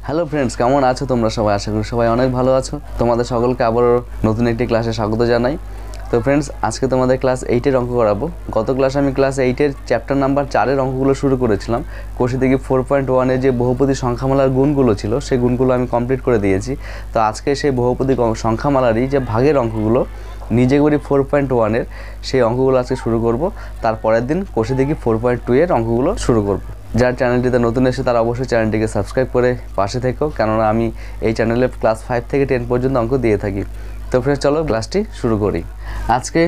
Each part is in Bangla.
হ্যালো ফ্রেন্ডস, কেমন আছো তোমরা সবাই? আশা করি সবাই অনেক ভালো আছো। তোমাদের সকলকে আবারও নতুন একটি ক্লাসে স্বাগত জানাই। তো ফ্রেন্ডস, আজকে তোমাদের ক্লাস 8-এর অঙ্ক করাবো। গত ক্লাসে আমি ক্লাস 8-এর চ্যাপ্টার নাম্বার 4-এর অঙ্কগুলো শুরু করেছিলাম। কোষে থেকে 4.1-এর যে বহুপদী সংখ্যামালার গুণগুলো ছিল সেই গুণগুলো আমি কমপ্লিট করে দিয়েছি। তো আজকে সেই বহুপদী সংখ্যামালারই যে ভাগের অঙ্কগুলো নিজে করি 4.1-এর সেই অঙ্কগুলো আজকে শুরু করব। তারপরের দিন কোষে থেকে 4.2-এর অঙ্কগুলো শুরু করব। যার চ্যানেলটিতে নতুন এসে তারা অবশ্যই চ্যানেলটিকে সাবস্ক্রাইব করে পাশে থেকো, কেননা আমি এই চ্যানেলে ক্লাস 5 থেকে 10 পর্যন্ত অঙ্ক দিয়ে থাকি। তো ফ্রেন্ডস, চলো ক্লাসটি শুরু করি। আজকে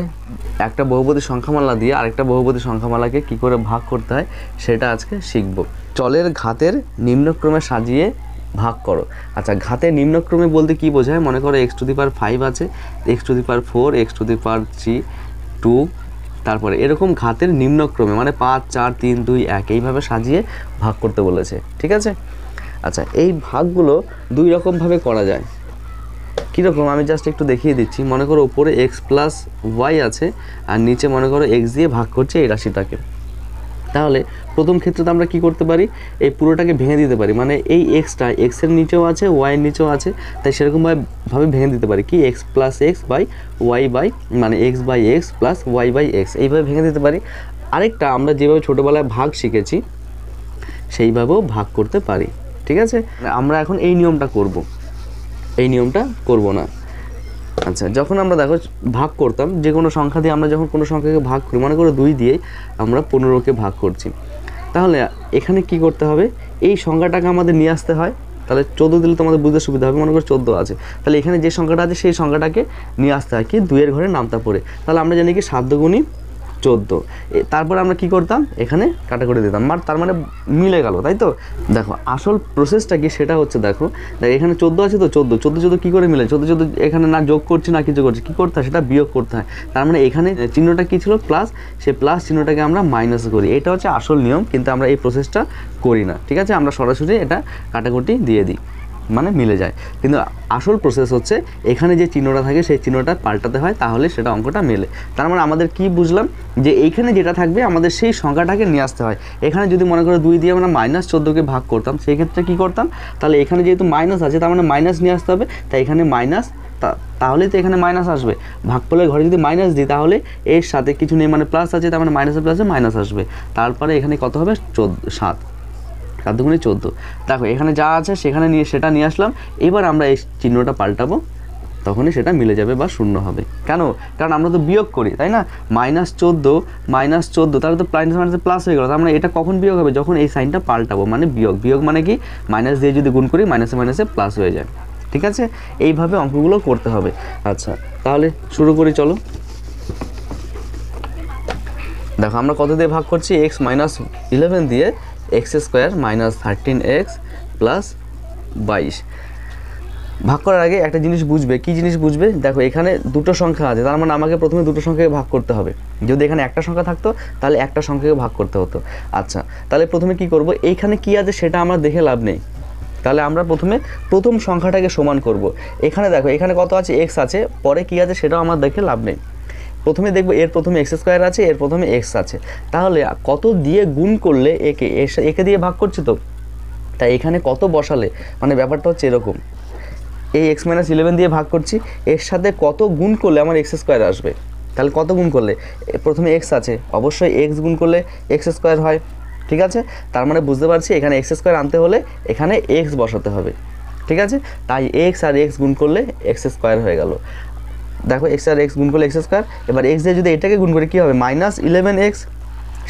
একটা বহুপদী সংখ্যামালা দিয়ে আরেকটা বহুপদী সংখ্যামালাকে কি করে ভাগ করতে হয় সেটা আজকে শিখব। চলের ঘাতের নিম্নক্রমে সাজিয়ে ভাগ করো। আচ্ছা, ঘাতের নিম্নক্রমে বলতে কি বোঝায়? মনে করো x⁵ আছে, x⁴, x⁵, 2, তারপরে এরকম ঘাতের নিম্নক্রমে মানে 5, 4, 3, 2, 1 এইভাবে সাজিয়ে ভাগ করতে বলেছে। ঠিক আছে? আচ্ছা, এই ভাগগুলো দুই রকমভাবে করা যায়। কীরকম আমি জাস্ট একটু দেখিয়ে দিচ্ছি। মনে করো উপরে x + y আছে আর নিচে মনে করো x দিয়ে ভাগ করছে এই রাশিটাকে। তাহলে প্রথম ক্ষেত্রে তো আমরা কী করতে পারি, এই পুরোটাকে ভেঙে দিতে পারি। মানে এই এক্সটা এক্সের নিচেও আছে, ওয়াইয়ের নিচেও আছে, তাই সেরকমভাবে ভেঙে দিতে পারি। কি x + x by y by মানে x/x + y/x এইভাবে ভেঙে দিতে পারি। আরেকটা আমরা যেভাবে ছোটোবেলায় ভাগ শিখেছি সেইভাবেও ভাগ করতে পারি। ঠিক আছে? আমরা এখন এই নিয়মটা করব, এই নিয়মটা করব না। আচ্ছা, যখন আমরা দেখো ভাগ করতাম যে কোনো সংখ্যা দিয়ে, আমরা যখন কোনো সংখ্যাকে ভাগ করি, মনে করো 2 দিয়ে আমরা 15কে ভাগ করছি, তাহলে এখানে কি করতে হবে, এই সংখ্যাটাকে আমাদের নিয়ে আসতে হয়। তাহলে 14 দিলে তোমাদের বুঝতে সুবিধা হবে। মনে করো 14 আছে, তাহলে এখানে যে সংখ্যাটা আছে সেই সংখ্যাটাকে নিয়ে আসতে হয় কি 2-এর ঘরে নামতা পড়ে। তাহলে আমরা জানি কি 7 × 14। তারপরে আমরা কি করতাম, এখানে কাটাকুটি দিতাম, তার মানে মিলে গেল, তাই তো? দেখো আসল প্রসেসটা কি সেটা হচ্ছে, দেখো এখানে 14 আছে তো 14 কী করে মিলে? 14 এখানে না যোগ করছি না কিছু করছি, কী করতে হয় সেটা বিয়োগ করতে হয়। তার মানে এখানে চিহ্নটা কী ছিল? প্লাস, সেই প্লাস চিহ্নটাকে আমরা মাইনাস করি। এটা হচ্ছে আসল নিয়ম, কিন্তু আমরা এই প্রসেসটা করি না। ঠিক আছে? আমরা সরাসরি এটা কাটাকুটি দিয়ে দিই, মানে মিলে যায়। কিন্তু আসল প্রসেস হচ্ছে এখানে যে চিহ্নটা থাকে সেই চিহ্নটা পাল্টাতে হয়, তাহলে সেটা অঙ্কটা মেলে। তার মানে আমাদের কি বুঝলাম, যে এইখানে যেটা থাকবে আমাদের সেই সংখ্যাটাকে নিয়ে আসতে হয়। এখানে যদি মনে করো 2 দিয়ে আমরা -14কে ভাগ করতাম, সেই ক্ষেত্রে কী করতাম, তাহলে এখানে যেহেতু মাইনাস আছে তার মানে মাইনাস নিয়ে আসতে হবে, তাই এখানে মাইনাস, তাহলেই তো এখানে মাইনাস আসবে। ভাগফলের ঘরে যদি মাইনাস দিই তাহলে এর সাথে কিছু নেই, মানে প্লাস আছে, তার মানে মাইনাসে প্লাসে মাইনাস আসবে। তারপরে এখানে কত হবে? 7 × 14। দেখো এখানে যা আছে সেখানে সেটা নিয়ে আসলাম। এবার আমরা এই চিহ্নটা পাল্টাবো, তখনই সেটা মিলে যাবে বা শূন্য হবে। কেন? কারণ আমরা তো বিয়োগ করি, তাই না? -14 তাহলে তো মাইনাসে প্লাস হয়ে গেল। তার মানে এটা কখন বিয়োগ হবে? যখন এই সাইনটা পাল্টাবো, মানে বিয়োগ। বিয়োগ মানে কি? মাইনাস দিয়ে যদি গুণ করি মাইনাসে প্লাস হয়ে যায়। ঠিক আছে? এইভাবে অঙ্কগুলো করতে হবে। আচ্ছা, তাহলে শুরু করি, চলো। দেখো আমরা কত দিয়ে ভাগ করছি? x - 11 দিয়ে x² - 13x + 22। ভাগ করার আগে একটা জিনিস বুঝবে। কি জিনিস বুঝবে? দেখো এখানে দুটো সংখ্যা আছে, তার মানে আমাকে প্রথমে দুটো সংখ্যাকে ভাগ করতে হবে। যদি এখানে একটা সংখ্যা থাকতো তাহলে একটা সংখ্যাকে ভাগ করতে হতো। আচ্ছা, তাহলে প্রথমে কি করব, এইখানে কি আছে সেটা আমরা দেখে লাভ নেই। তাহলে আমরা প্রথম সংখ্যাটাকে সমান করব। এখানে দেখো এখানে কত আছে? x আছে, পরে কি আছে সেটাও আমার দেখে লাভ নেই। প্রথমে দেখবো এর প্রথমে x² আছে, এর প্রথমে x আছে, তাহলে কত দিয়ে গুণ করলে একে দিয়ে ভাগ করছি তো, তাই এখানে কত বসালে, মানে ব্যাপারটা হচ্ছে এরকম, এই x - 11 দিয়ে ভাগ করছি, এর সাথে কত গুণ করলে আমার x² আসবে। তাহলে কত গুণ করলে, প্রথমে x আছে, অবশ্যই x গুণ করলে x² হয়। ঠিক আছে? তার মানে বুঝতে পারছি এখানে x² আনতে হলে এখানে x বসাতে হবে। ঠিক আছে? তাই x আর x গুণ করলে x² হয়ে গেল। দেখো x আর x গুণ করলে x², এবার x দিয়ে যদি এটাকে গুণ করে কী হবে? -11x,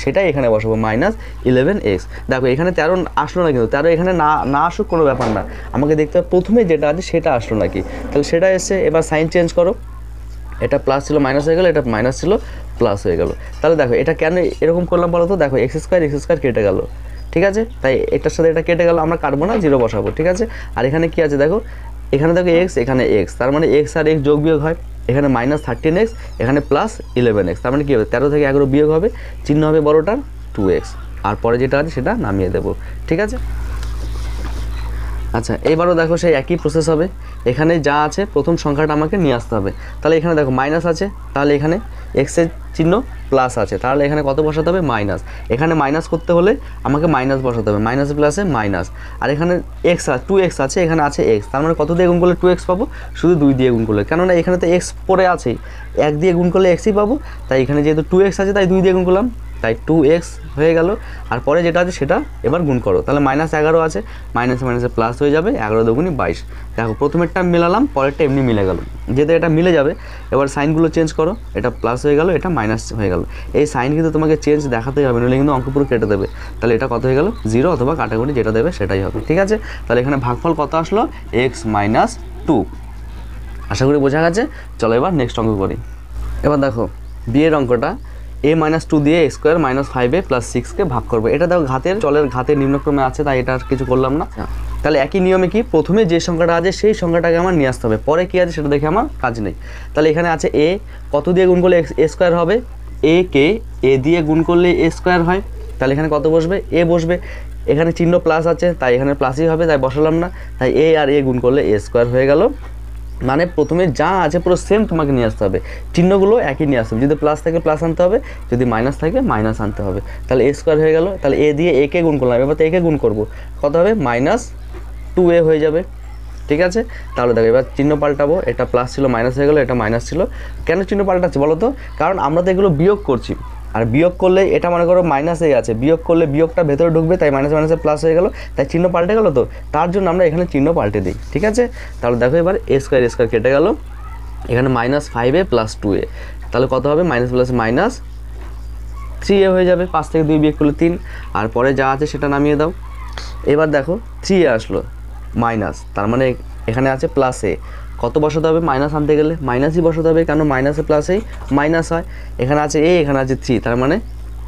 সেটাই এখানে বসাবো, -11x। দেখো এখানে 13 আসলো না, কিন্তু 13 এখানে না আসুক কোনো ব্যাপার না, আমাকে দেখতে হবে প্রথমে যেটা আছে সেটা আসলো নাকি। তাহলে সেটা এসে, এবার সাইন চেঞ্জ করো, এটা প্লাস ছিল মাইনাস হয়ে গেল, এটা মাইনাস ছিল প্লাস হয়ে গেল। তাহলে দেখো এটা কেন এরকম করলাম বলো তো? দেখো x² কেটে গেল। ঠিক আছে? তাই এটার সাথে এটা কেটে গেল, আমরা কাটবো না, 0 বসাবো। ঠিক আছে? আর এখানে কি আছে দেখো, এখানে দেখো x, এখানে x, তার মানে x আর x যোগ বিয়োগ হয়। এখানে -13x, এখানে +11x, তার মানে কী হবে? 13 থেকে 11 বিয়োগ হবে, চিহ্ন হবে বড়টার 2x, আর পরে যেটা আছে সেটা নামিয়ে দেবো। ঠিক আছে? আচ্ছা, এবারও দেখো সেই একই প্রসেস হবে। এখানে যা আছে প্রথম সংখ্যাটা আমাকে নিয়ে আসতে হবে। তাহলে এখানে দেখো মাইনাস আছে, তাহলে এখানে এক্সের চিহ্ন প্লাস আছে, তাহলে এখানে কত বসাতে হবে মাইনাস, এখানে মাইনাস করতে হলে আমাকে মাইনাস বসাতে হবে, মাইনাস প্লাসে মাইনাস, আর এখানে এক্স আছে 2x আছে, এখানে আছে এক্স, তার মানে কত দিয়ে গুণ করলে 2x পাবো, শুধু 2 দিয়ে গুণ করলে, কেননা এখানে তো এক্স পড়ে আছেই, 1 দিয়ে গুণ করলে এক্সই পাবো, তাই এখানে যেহেতু 2x আছে তাই 2 দিয়ে গুণ করলাম, তাই 2x হয়ে গেল, আর পরে যেটা আছে সেটা এবার গুণ করো, তাহলে -11 আছে, মাইনাসে মাইনাসে প্লাস হয়ে যাবে, 11 দুগুণে 22। দেখো প্রথমেরটা মিলালাম, পরেরটা এমনি মিলে গেল, যেহেতু এটা মিলে যাবে এবার সাইনগুলো চেঞ্জ করো, এটা প্লাস হয়ে গেল, এটা মাইনাস হয়ে গেল, এই সাইন কিন্তু তোমাকে চেঞ্জ দেখাতেই হবে, নইলে কিন্তু অঙ্ক পুরো কেটে দেবে, তাহলে এটা কত হয়ে গেল 0 অথবা কাটাকুটি যেটা দেবে সেটাই হবে, ঠিক আছে। তাহলে এখানে ভাগফল কত আসলো x - 2। আশা করি বোঝা গেছে। চলো এবার নেক্সট অঙ্ক করি। এবার দেখো বিয়ের অঙ্কটা a - 2 দিয়ে x² - 5a + 6কে ভাগ করবো, এটা দেখো ঘাতের চলের ঘাতের নিম্নক্রমে আছে, তাই এটা আর কিছু করলাম না। তাহলে একই নিয়মে কি প্রথমে যে সংখ্যাটা আছে সেই সংখ্যাটাকে আমার নিয়ে আসতে হবে, পরে কি আছে সেটা দেখে আমার কাজ নেই। তাহলে এখানে আছে a, কত দিয়ে গুণ করলে a² হবে, a কে a দিয়ে গুণ করলে a² হয়, তাহলে এখানে কত বসবে a বসবে, এখানে চিহ্ন প্লাস আছে তাই এখানে প্লাসই হবে, তাই বসালাম না, তাই a আর a গুণ করলে a² হয়ে গেল। মানে প্রথমে যা আছে পুরো সেম তোমাকে নিয়ে আসতে হবে, চিহ্নগুলো একই নিয়ে আসতে হবে, যদি প্লাস থাকে প্লাস আনতে হবে, যদি মাইনাস থাকে মাইনাস আনতে হবে, তাহলে a² হয়ে গেল। তাহলে a দিয়ে a কে গুণ করলাম, এবার তো a কে গুণ করবো, কত হবে -2a হয়ে যাবে, ঠিক আছে। তাহলে দেখো এবার চিহ্ন পাল্টাবো, এটা প্লাস ছিল মাইনাস হয়ে গেলো, এটা মাইনাস ছিল, কেন চিহ্ন পাল্টাচ্ছি বলো তো, কারণ আমরা তো এগুলো বিয়োগ করছি, আর বিয়োগ করলে এটা মনে করো মাইনাসে আছে, বিয়োগ করলে বিয়োগটা ভেতরে ঢুকবে, তাই মাইনাস মাইনাসে প্লাস হয়ে গেল, তাই চিহ্ন পাল্টে গেল, তো তার জন্য আমরা এখানে চিহ্ন পাল্টে দিই, ঠিক আছে। তাহলে দেখো এবার a² কেটে গেল, এখানে -5a + 2a, তাহলে কত হবে মাইনাস প্লাস মাইনাস 3a হয়ে যাবে, 5 থেকে 2 বিয়োগ করলে 3, আর পরে যা আছে সেটা নামিয়ে দাও। এবার দেখো 3a আসলো মাইনাস, তার মানে এখানে আছে +a, কত বসাতে হবে মাইনাস আনতে গেলে মাইনাসই বসাতে হবে, কেন মাইনাসে প্লাসেই মাইনাস হয়, এখানে আছে a, এখানে আছে 3, তার মানে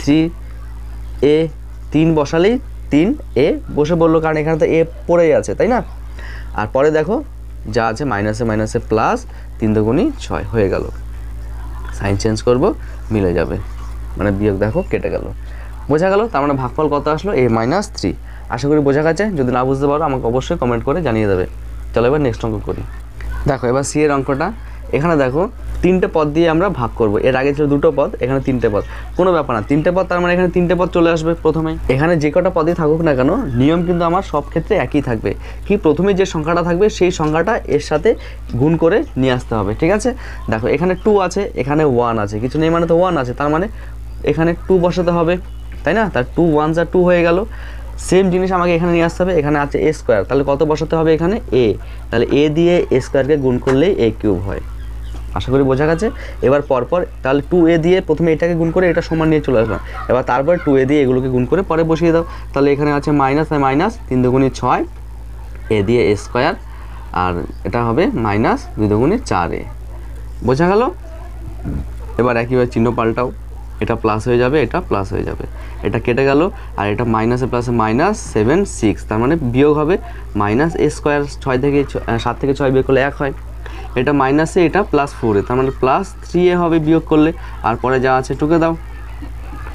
3a, 3 বসালেই 3a বসে বললো, কারণ এখানে তো a পড়েই আছে, তাই না। আর পরে দেখো যা আছে মাইনাসে মাইনাসে প্লাস, 3 দুগুণে 6 হয়ে গেল, সাইন চেঞ্জ করব মিলে যাবে, মানে বিয়োগ দেখো কেটে গেল, বোঝা গেল। তার মানে ভাগফল কত আসলো a - 3। আশা করি বোঝা গেছে, যদি না বুঝতে পারো আমাকে অবশ্যই কমেন্ট করে জানিয়ে দেবে। চলো এবার নেক্সট অঙ্ক করি। দেখো এবার সি এর অঙ্কটা, এখানে দেখো 3টে পদ দিয়ে আমরা ভাগ করব, এর আগে ছিল 2টো পদ, এখানে 3টে পদ, কোনো ব্যাপার না, 3টে পদ, তার মানে এখানে 3টে পদ চলে আসবে প্রথমেই। এখানে যে কটা পদই থাকুক না কেন নিয়ম কিন্তু আমার সব ক্ষেত্রে একই থাকবে, কি প্রথমে যে সংখ্যাটা থাকবে সেই সংখ্যাটা এর সাথে গুণ করে নিয়ে আসতে হবে, ঠিক আছে। দেখো এখানে 2 আছে, এখানে 1 আছে, কিছু নেই মানে তো 1 আছে, তার মানে এখানে 2 বসাতে হবে, তাই না, তার 2 1 যা 2 হয়ে গেল। সেম জিনিস আমাকে এখানে নিয়ে আসতে হবে, এখানে আছে a², তাহলে কত বসাতে হবে এখানে a, তাহলে a দিয়ে a² গুণ করলেই a³ হয়। আশা করি বোঝা গেছে। এবার পরপর তাহলে 2a দিয়ে প্রথমে এটাকে গুণ করে এটা সমান নিয়ে চলে আসলাম, এবার তারপর 2a দিয়ে এগুলোকে গুণ করে পরে বসিয়ে দাও, তাহলে এখানে আছে মাইনাস, আর মাইনাস 3 দুগুণে 6, a দিয়ে a², আর এটা হবে -2 দুগুণে 4a, বোঝা গেল। এবার একইভাবে চিহ্ন পাল্টাও, এটা প্লাস হয়ে যাবে, এটা প্লাস হয়ে যাবে, এটা কেটে গেল, আর এটা মাইনাসে প্লাসে -7 6, তার মানে বিয়োগ হবে -a², 7 থেকে 6 বিয়োগ করলে 1 হয়, এটা মাইনাসে, এটা +4a, তার মানে +3a হবে বিয়োগ করলে, আর পরে যা আছে টুকে দাও,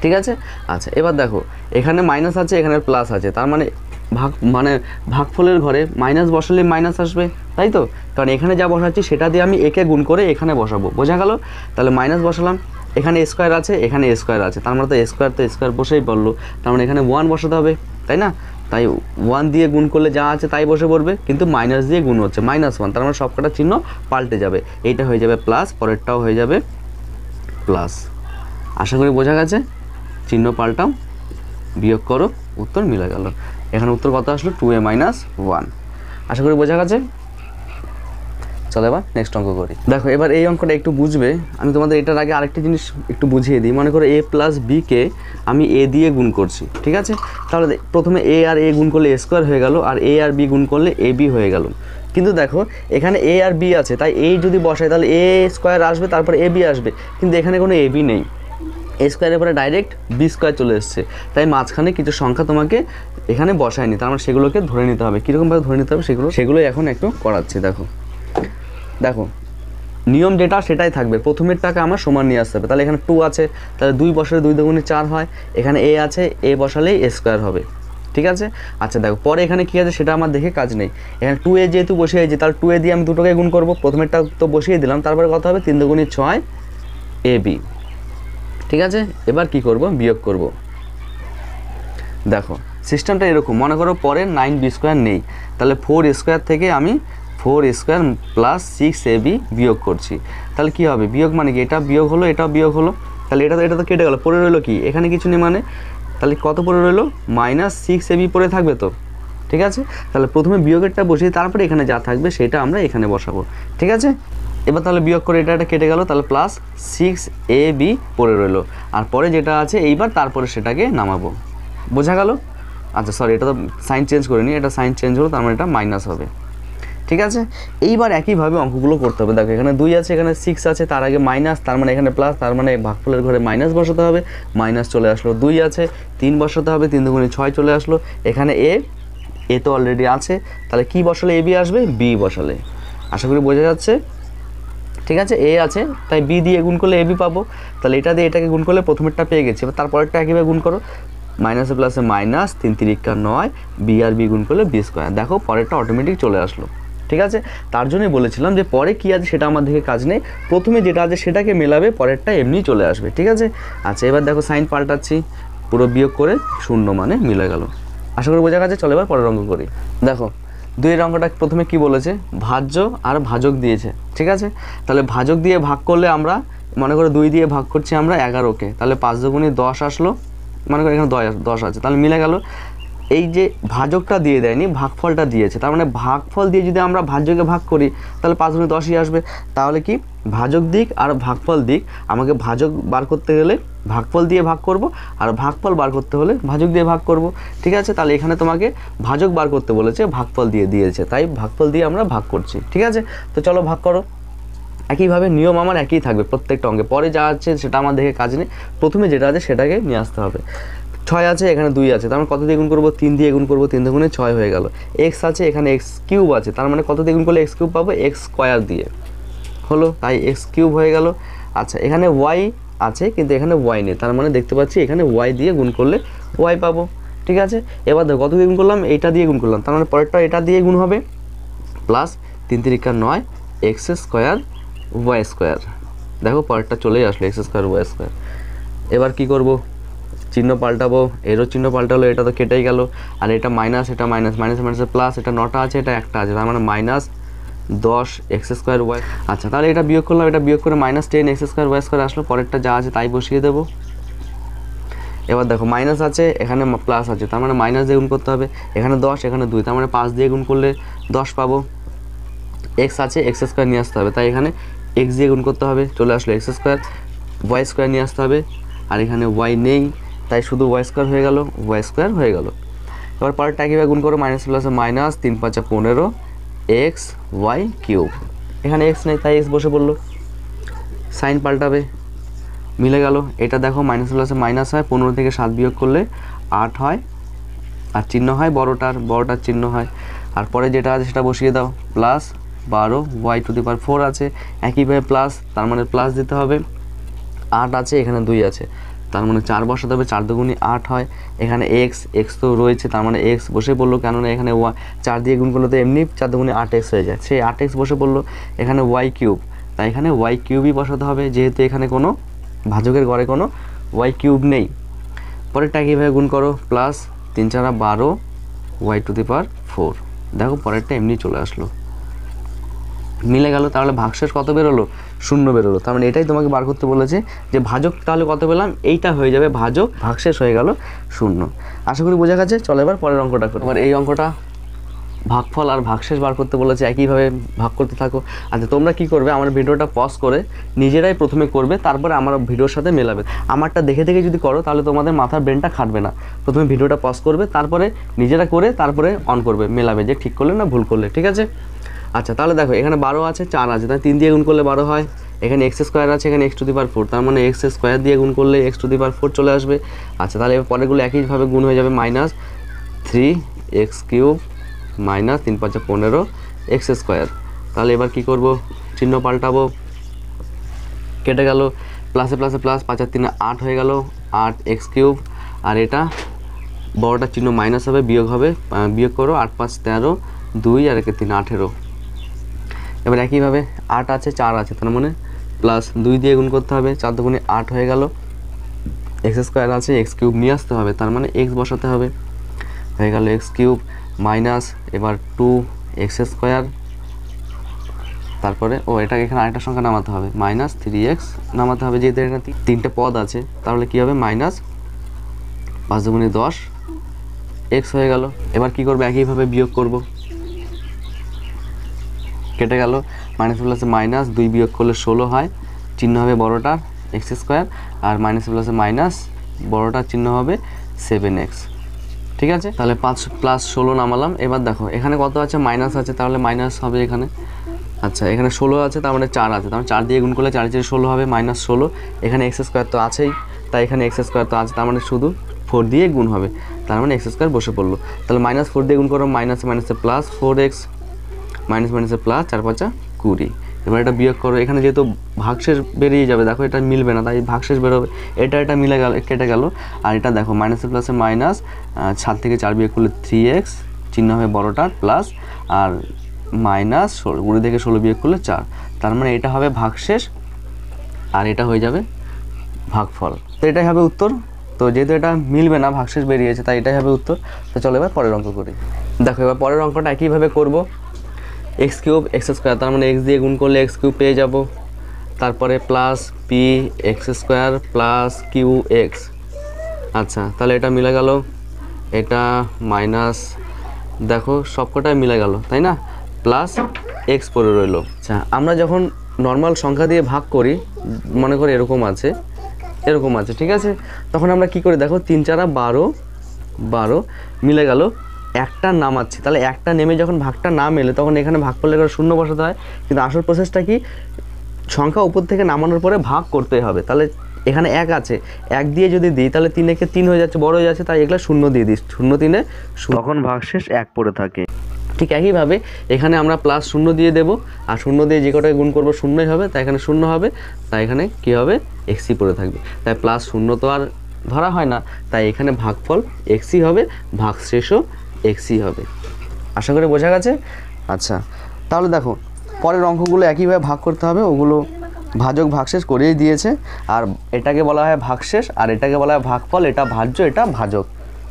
ঠিক আছে। আচ্ছা এবার দেখো এখানে মাইনাস আছে, এখানে প্লাস আছে, তার মানে ভাগফলের ঘরে মাইনাস বসালে মাইনাস আসবে, তাই তো, কারণ এখানে যা বসাচ্ছি সেটা দিয়ে আমি একে গুণ করে এখানে বসাবো, বোঝা গেল। তাহলে মাইনাস বসালাম, এখানে a² আছে, এখানে a² আছে, তার মানে তো a² বসেই পড়লো, তার মানে এখানে 1 বসাতে হবে, তাই না, তাই 1 দিয়ে গুণ করলে যা আছে তাই বসে পড়বে, কিন্তু মাইনাস দিয়ে গুণ হচ্ছে -1, তার মানে সবকটা চিহ্ন পাল্টে যাবে, এইটা হয়ে যাবে প্লাস, পরেরটাও হয়ে যাবে প্লাস। আশা করি বোঝা গেছে, চিহ্ন পাল্টাও, বিয়োগ করো, উত্তর মিলে গেল। এখানে উত্তর কত আসলো 2a - 1। আশা করি বোঝা গেছে। চলো এবার নেক্সট অঙ্ক করি। দেখো এবার এই অঙ্কটা একটু বুঝবে, আমি তোমাদের এটার আগে আরেকটা জিনিস একটু বুঝিয়ে দিই। মনে করো a + b কে আমি a দিয়ে গুণ করছি, ঠিক আছে। তাহলে প্রথমে a আর a গুণ করলে a² হয়ে গেল, আর a আর b গুণ করলে ab হয়ে গেল। কিন্তু দেখো এখানে a আর b আছে, তাই a যদি বসাই তাহলে a² আসবে, তারপর ab আসবে, কিন্তু এখানে কোনো ab নেই, a² পরে ডাইরেক্ট b² চলে এসছে, তাই মাঝখানে কিছু সংখ্যা তোমাকে এখানে বসায়নি, তার মানে সেগুলোকে ধরে নিতে হবে। কীরকমভাবে ধরে নিতে হবে সেগুলোই এখন একটু করাচ্ছি। দেখো নিয়ম যেটা সেটাই থাকবে, প্রথমের টাকা আমার সমান নিয়ে আসতে হবে, তাহলে এখানে 2 আছে, তাহলে 2 বসালে 2 দুগুণে 4 হয়, এখানে a আছে, a বসালেই a² হবে, ঠিক আছে। আচ্ছা দেখো পরে এখানে কী আছে সেটা আমার দেখে কাজ নেই, এখানে 2a যেহেতু বসিয়েছি, তাহলে 2a দিয়ে আমি দুটোকে গুণ করবো, প্রথমেরটা তো বসিয়ে দিলাম, তারপরে কত হবে 3 দুগুণে 6 ab, ঠিক আছে, এবার কি করব, বিয়োগ করব। দেখো সিস্টেমটা এরকম, মনে করো পরে 9b² নেই, তাহলে 4 স্কোয়ার থেকে আমি 4 স্কোয়ার প্লাস 6ab বিয়োগ করছি। তাহলে কি হবে, বিয়োগ মানে কি, এটা বিয়োগ হলো, এটাও বিয়োগ হলো, তাহলে এটা তো কেটে গেল, পড়ে রইলো কি, এখানে কিছু নেই মানে, তাহলে কত পড়ে রইলো, -6ab পড়ে থাকবে তো। ঠিক আছে, তাহলে প্রথমে বিয়োগেরটা বসিয়ে তারপরে এখানে যা থাকবে সেটা আমরা এখানে বসাবো। ঠিক আছে, এবার তাহলে বিয়োগ করে এটা কেটে গেল, তাহলে +6ab পড়ে রইলো, আর পরে যেটা আছে এইবার তারপরে সেটাকে নামাবো। বোঝা গেল? আচ্ছা সরি, এটা তো সাইন চেঞ্জ করে নিই, এটা সাইন চেঞ্জ হলো, তার মানে এটা মাইনাস হবে। ঠিক আছে, এইবার একইভাবে অঙ্কগুলো করতে হবে। দেখো এখানে 2 আছে, এখানে 6 আছে, তার আগে মাইনাস, তার মানে এখানে প্লাস, তার মানে ভাগফলের ঘরে মাইনাস বসাতে হবে, মাইনাস চলে আসলো। 2 আছে, 3 বসাতে হবে, 3 দুগুণে 6 চলে আসলো। এখানে এ তো অলরেডি আছে, তাহলে কি বসালে ab আসবে, b বসালে। আশা করি বোঝা যাচ্ছে। ঠিক আছে, এ আছে তাই b দিয়ে গুণ করলে ab পাবো, তাহলে এটা দিয়ে এটাকে গুণ করলে প্রথমেরটা পেয়ে গেছি, এবার তারপরেরটা একইভাবে গুণ করো, মাইনাসে প্লাসে মাইনাস, 3 3 9, b আর b গুণ করলে b²। দেখো পরেরটা অটোমেটিক চলে আসলো। ঠিক আছে, তার জন্যই বলেছিলাম যে পরে কী আছে সেটা আমার দিকে কাজ নেই, প্রথমে যেটা আছে সেটাকে মেলাবে, পরেরটা এমনি চলে আসবে। ঠিক আছে, আচ্ছা এবার দেখো সাইন পাল্টাচ্ছি, পুরো বিয়োগ করে 0 মানে মিলে গেল। আশা করি বোঝা গেছে। চলো এবার পরের অঙ্ক করি। দেখো 2 অঙ্কটা প্রথমে কি বলেছে, ভাজ্য আর ভাজক দিয়েছে। ঠিক আছে, তাহলে ভাজক দিয়ে ভাগ করলে আমরা মনে করো 2 দিয়ে ভাগ করছি আমরা 11কে, তাহলে 5 দুগুণে 10 আসলো, মনে করো এখানে 10 আছে, তাহলে মিলে গেল। এই যে ভাজকটা দিয়ে দেয়নি, ভাগফলটা দিয়েছে, তার মানে ভাগফল দিয়ে যদি আমরা ভাজ্যকে ভাগ করি তাহলে 5 গুণে 10ই আসবে। তাহলে কি ভাজক দিক আর ভাগফল দিক, আমাকে ভাজক বার করতে গেলে ভাগফল দিয়ে ভাগ করব, আর ভাগফল বার করতে হলে ভাজক দিয়ে ভাগ করব। ঠিক আছে, তাহলে এখানে তোমাকে ভাজক বার করতে বলেছে, ভাগফল দিয়ে দিয়েছে, তাই ভাগফল দিয়ে আমরা ভাগ করছি। ঠিক আছে, তো চলো ভাগ করো। একইভাবে নিয়ম আমার একই থাকবে প্রত্যেকটা অঙ্কে, পরে যা আছে সেটা আমার দেখে কাজ নেই, প্রথমে যেটা আছে সেটাকে নিয়ে আসতে হবে। 6 আছে, এখানে 2 আছে, তার মানে কত দিয়ে গুণ করবো, 3 দিয়ে গুণ করবো, 3 দুগুণে 6 হয়ে গেল। x আছে, এখানে x³ আছে, তার মানে কত দিয়ে গুণ করলে x³ পাবো, x² দিয়ে হলো, তাই x³ হয়ে গেল। আচ্ছা এখানে y আছে, কিন্তু এখানে y নেই, তার মানে দেখতে পাচ্ছি এখানে y দিয়ে গুণ করলে y পাবো। ঠিক আছে, এবার দেখো কত দিয়ে গুণ করলাম, এইটা দিয়ে গুণ করলাম, তার মানে পরেরটা এটা দিয়ে গুণ হবে, প্লাস 3 3 9 x² y²। দেখো পরেরটা চলেই আসলো, x² y²। এবার কি করব, চিহ্ন পাল্টাবো, এরও চিহ্ন পাল্টালো, এটা তো কেটেই গেল, আর এটা মাইনাস, এটা মাইনাস, মাইনাস মাইনাসে প্লাস, এটা 9টা আছে, এটা 1টা আছে, তার মানে -10 x² y। আচ্ছা তাহলে এটা বিয়োগ করলাম, এটা বিয়োগ করে -10 x² y² আসলো, পরেরটা যা আছে তাই বসিয়ে দেবো। এবার দেখো মাইনাস আছে, এখানে প্লাস আছে, তার মানে মাইনাস দিয়ে গুণ করতে হবে, এখানে 10 এখানে 2, তার মানে 5 দিয়ে গুণ করলে 10 পাবো। x আছে, x² নিয়ে আসতে হবে, তাই এখানে x দিয়ে গুণ করতে হবে, চলে আসলো x² y² নিয়ে আসতে হবে, আর এখানে y নেই, তাই শুধু y² হয়ে গেল, y² হয়ে গেল। এবার পরেরটা কীভাবে গুণ করো, মাইনাস প্লাসে মাইনাস, 3 5 15 x y³ এখানে x নেই তাই x বসে পড়লো, সাইন পাল্টাবে, মিলে গেল। এটা দেখো মাইনাস প্লাসে মাইনাস হয়, 15 থেকে 7 বিয়োগ করলে 8 হয়, আর চিহ্ন হয় বড়টার চিহ্ন হয়, আর পরে যেটা আছে সেটা বসিয়ে দাও, প্লাস 12 y⁴ আছে, একইভাবে প্লাস, তার মানে প্লাস দিতে হবে, 8 আছে, এখানে 2 আছে, তার মানে 4 বসাতে হবে, 4 দুগুণে 8 হয়, এখানে x তো রয়েছে, তার মানে x বসে পড়লো, কেননা এখানে 4 দিয়ে গুণ করলে তো এমনি 4 দুগুণে 8x হয়ে যায়, সেই 8x বসে পড়লো, এখানে y³, তাই এখানে y³ বসাতে হবে, যেহেতু এখানে কোনো ভাজকের ঘরে কোনো y³ নেই। পরেরটা কীভাবে গুণ করো, প্লাস 3 4 12 y⁴, দেখো পরেরটা এমনি চলে আসলো, মিলে গেল। তাহলে ভাগশেষ কত বেরোলো, 0 বেরোলো, তার মানে এটাই তোমাকে বার করতে বলেছে যে ভাজক তাহলে কত পেলাম, এইটা হয়ে যাবে ভাজক, ভাগশেষ হয়ে গেল 0। আশা করি বোঝা গেছে। চলো এবার পরের অঙ্কটা করি। এবার এই অঙ্কটা ভাগফল আর ভাগশেষ বার করতে বলেছে, একইভাবে ভাগ করতে থাকো। আচ্ছা তোমরা কি করবে, আমার ভিডিওটা পজ করে নিজেরাই প্রথমে করবে, তারপরে আমার ভিডিওর সাথে মেলাবে। আমারটা দেখে দেখে যদি করো তাহলে তোমাদের মাথার ব্রেনটা খাটবে না, প্রথমে ভিডিওটা পজ করবে, তারপরে নিজেরা করে তারপরে অন করবে, মেলাবে যে ঠিক করলে না ভুল করলে। ঠিক আছে, আচ্ছা তাহলে দেখো এখানে 12 আছে, 4 আছে, তাই 3 দিয়ে গুণ করলে 12 হয়, এখানে x² আছে, এখানে x⁴, তার মানে x² দিয়ে গুণ করলে x⁴ চলে আসবে। আচ্ছা তাহলে এবার পরেরগুলো একইভাবে গুণ হয়ে যাবে, -3x³ - 3 5 15 x²। তাহলে এবার কি করব, চিহ্ন পাল্টাবো, কেটে গেল, প্লাসে প্লাসে প্লাস, 5 আর 3 8 হয়ে গেল, 8x³, আর এটা বড়টার চিহ্ন মাইনাস হবে, বিয়োগ হবে, বিয়োগ করো, 8 5 13, 2 আর 1 3 18। এবার একইভাবে 8 আছে, 4 আছে, তার মানে প্লাস 2 দিয়ে গুণ করতে হবে, 4 দুগুণে 8 হয়ে গেল, এক্স স্কোয়ার আছে, এক্স কিউব নিয়ে আসতে হবে, তার মানে এক্স বসাতে হবে, হয়ে গেল এক্স কিউব মাইনাস এবার 2x², তারপরে এটাকে এখানে আরেকটা সংখ্যা নামাতে হবে, -3x নামাতে হবে, যেহেতু এখানে তিনটে পদ আছে, তাহলে কী হবে -5 × 10 x হয়ে গেল। এবার কি করবো, একইভাবে বিয়োগ করব, কেটে গেল, মাইনাস প্লাসে মাইনাস, 2 বিয়োগ করলে 16 হয়, চিহ্ন হবে বড়টার x², আর মাইনাস প্লাসে মাইনাস বড়টার চিহ্ন হবে 7x। ঠিক আছে, তাহলে 5 + 16 নামালাম। এবার দেখো এখানে কত আছে, মাইনাস আছে, তাহলে মাইনাস হবে এখানে। আচ্ছা, এখানে 16 আছে, তার মানে 4 আছে, তার মানে 4 দিয়ে গুণ করলে 4 × 16 হবে -16। এখানে x² তো আছেই, তাই এখানে x² তো আছে, তার মানে শুধু 4 দিয়ে গুণ হবে, তার মানে x² বসে পড়লো। তাহলে -4 দিয়ে গুণ করো, মাইনাসে প্লাস 4x, মাইনাসে প্লাস 4 × 5 = 20। এবার এটা বিয়োগ করো, এখানে যেহেতু ভাগশেষ বেরিয়ে যাবে, দেখো এটা মিলবে না, তাই ভাগশেষ বেরোবে, এটা মিলে গেল, কেটে গেল। আর এটা দেখো মাইনাসে প্লাসে মাইনাস, 7 থেকে 4 বিয়োগ করলে 3x, চিহ্ন হবে বড়টার প্লাস, আর -20 থেকে 16 বিয়োগ করলে 4, তার মানে এটা হবে ভাগশেষ আর এটা হয়ে যাবে ভাগফল। তো এটাই হবে উত্তর। তো যেহেতু এটা মিলবে না, ভাগশেষ বেরিয়েছে, তাই এটাই হবে উত্তর। তো চলো এবার পরের অঙ্ক করি। দেখো এবার পরের অঙ্কটা একইভাবে করব, x³ x², তার মানে x দিয়ে গুণ করলে x³ পেয়ে যাব, তারপরে প্লাস px² প্লাস qx। আচ্ছা, তাহলে এটা মিলে গেল, এটা মাইনাস, দেখো সবকটাই মিলে গেল, তাই না, প্লাস x পড়ে রইল। আচ্ছা, আমরা যখন নর্মাল সংখ্যা দিয়ে ভাগ করি, মনে করি এরকম আছে, ঠিক আছে, তখন আমরা কি করি, দেখো 3 × 4 = 12 মিলে গেল, একটা নামাচ্ছি, তাহলে একটা নেমে যখন ভাগটা না মেলে তখন এখানে ভাগফলের ঘরে 0 বসাতে হয়। কিন্তু আসল প্রসেসটা কি, সংখ্যা উপর থেকে নামানোর পরে ভাগ করতে হবে। তাহলে এখানে 1 আছে, 1 দিয়ে যদি দিই তাহলে 3 একে 3 হয়ে যাচ্ছে, বড় হয়ে যাচ্ছে, তাই এগুলো 0 দিয়ে দিই, 0 3 তখন ভাগশেষ 1 পড়ে থাকে। ঠিক একইভাবে এখানে আমরা +0 দিয়ে দেবো, আর 0 দিয়ে যে কটাকে গুণ করবো 0ই হবে, তাই এখানে 0 হবে, তাই এখানে কী হবে, xই পড়ে থাকবে। তাই +0 তো আর ধরা হয় না, তাই এখানে ভাগফল xই হবে, ভাগশেষও xই হবে। আশা করি বোঝা গেছে। আচ্ছা, তাহলে দেখো পরের অঙ্কগুলো একইভাবে ভাগ করতে হবে, ওগুলো ভাজক ভাগশেষ করেই দিয়েছে। আর এটাকে বলা হয় ভাগশেষ, আর এটাকে বলা হয় ভাগফল, এটা ভাজ্য, এটা ভাজক।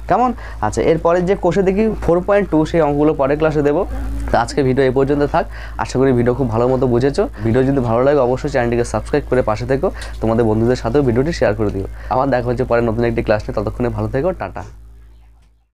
কেমন? আচ্ছা, এরপরে যে কোষে দেখি 4.2, সেই অঙ্কগুলো পরের ক্লাসে দেবো। তো আজকে ভিডিও এই পর্যন্ত থাক। আশা করি ভিডিও খুব ভালো মতো বুঝেছো। ভিডিও যদি ভালো লাগে অবশ্যই চ্যানেলটিকে সাবস্ক্রাইব করে পাশে থেকো, তোমাদের বন্ধুদের সাথেও ভিডিওটি শেয়ার করে দিও। আবার দেখা হচ্ছে পরে নতুন একটি ক্লাস নিয়ে, ততক্ষণে ভালো থেকো, টাটা।